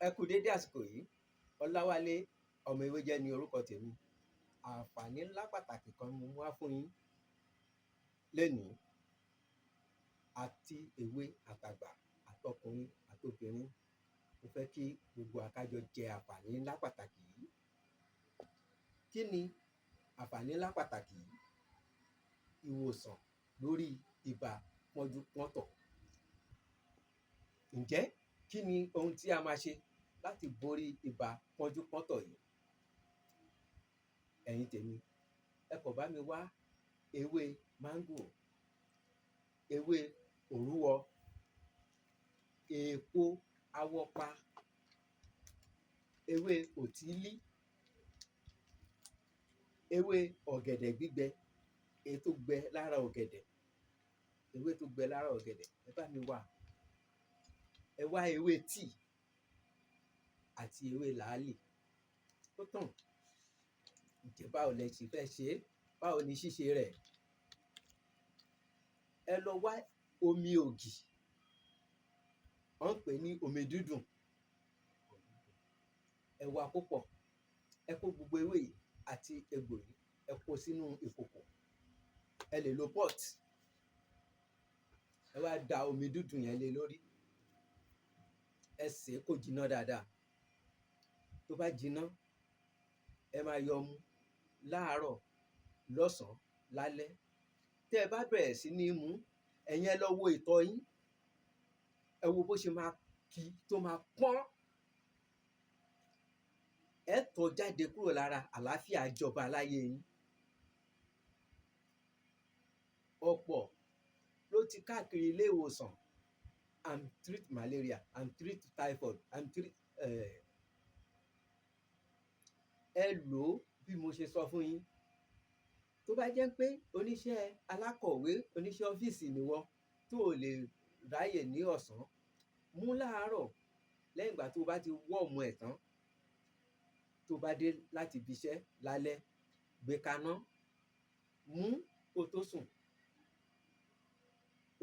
Ẹ kú dédé àsìkò yìí. Ọláwálé ọmọ Ewéjẹ́ ni orúkọ tèmi. Àǹfààní ńlá pàtàkì kan mo mú wá fún yín lénìí. Àti èwe àtàgbà, àtọkùnrin àtobìnrin, mo fẹ́ kí gbogbo wa ká jọ jẹ àǹfààní ńlá pàtàkì yìí. Kí ni àǹfààní ńlá pàtàkì yìí? Ìwòsàn lórí ibà pọ́njú-pọ́ntọ̀. Ǹjẹ́ kí ni ohun tí a máa ṣe láti borí ibà pọ́njú-pọ́ntọ̀ yìí? Ẹ̀yin tèmi, ẹ kàn bá mi wá ewé máńgò, ewé òrúwọ, èèpo awọpa, ewé òtílí, ewé ọ̀gẹ̀dẹ̀ gbígbẹ, èyí tó gbẹ lára ọ̀gẹ̀dẹ̀, ewé tó gbẹ lára ọ̀gẹ̀dẹ̀, ẹ bá mi wá. Ẹ wá ewé tíì àti ewé làálì. Ó tàn. Ǹjẹ́ báwo lẹ ṣe fẹ́ ṣe é? Báwo ni ṣíṣe rẹ̀? Ẹ lọ wá omi ògì, wọ́n ń pè ní omi dídùn. Ẹ wá kó pọ̀. Ẹ kó gbogbo ewé yìí àti egbò yìí, ẹ kó sínú ìkòkò. Ẹ lè lo pot. Ẹ wá da omi dídùn yẹn lé lórí. Ẹ sè é kó jiná dáadáa. Tó bá jiná, ẹ máa yọ mu láàárọ̀, lọ́sàn-án, lálẹ́. Tẹ́ ẹ bá bẹ̀rẹ̀ sí ní mú, ẹ̀yin ẹ lọ wo ìtọ̀ yín. Ẹ wo bó ṣe máa ki tó máa pọ́n. Ẹ tọ́ jáde kúrò lára, àlàáfíà á jọba láyé yín. Ọ̀pọ̀ ló ti káàkiri ilé ìwòsàn and treat malaria and treat typhoid and treat ẹ lò ó bí mo ṣe sọ fún yín. Tó bá jẹ́ pé oníṣẹ́ alákọ̀wé, oníṣẹ́ ọ́fíìsì ni wọ́ tó ò lè ráyè ní ọ̀sán, mú láàárọ̀ lẹ́yìn ìgbà tó bá ti wọ́ọ̀mù ẹ̀ tán. Tó bá dé láti ibi iṣẹ́ lálẹ́, gbé kaná, mú kó tó sùn.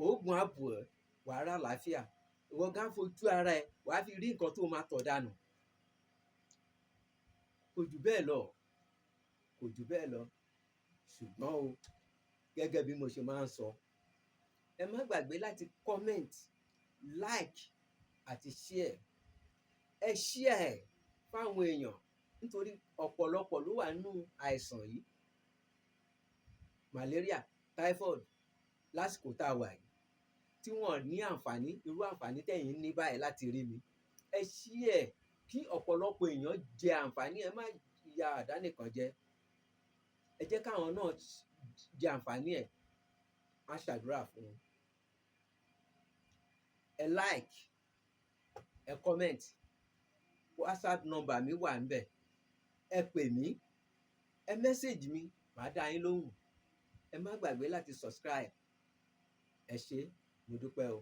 Òógùn á bò ẹ́, wàá rí àlàáfíà. Ìwọ gan á fojú ara ẹ, wàá fi rí nǹkan tó máa tọ̀ dànù. Kò jù bẹ́ẹ̀ lọ, kò jù bẹ́ẹ̀ lọ. Ṣùgbọ́n o, gẹ́gẹ́ bí mo ṣe máa ń sọ, ẹ má gbàgbé láti comment, like àti share. Ẹ share ẹ̀ fáwọn èèyàn nítorí ọ̀pọ̀lọpọ̀ ló wà nínú àìsàn yìí. Malaria, typhoid lásìkò tá a wà yìí, tí wọ́n ní àǹfààní, irú àǹfààní tẹ̀yin ní báyìí láti rí mi. Ẹ share ẹ̀ kí ọ̀pọ̀lọpọ̀ èèyàn jẹ àǹfààní. Ẹ má ya àdánìkan jẹ. Ẹ jẹ́ káwọn náà jẹ àǹfààní ẹ̀. Á ṣàdúrà fún wọn. Ẹ like, ẹ comment. WhatsApp number mi wà ńbẹ̀. Ẹ pè mí, ẹ message mi, màá dá yín lóhùn. Ẹ má gbàgbé láti subscribe. Ẹ ṣé, mo dúpẹ́ o.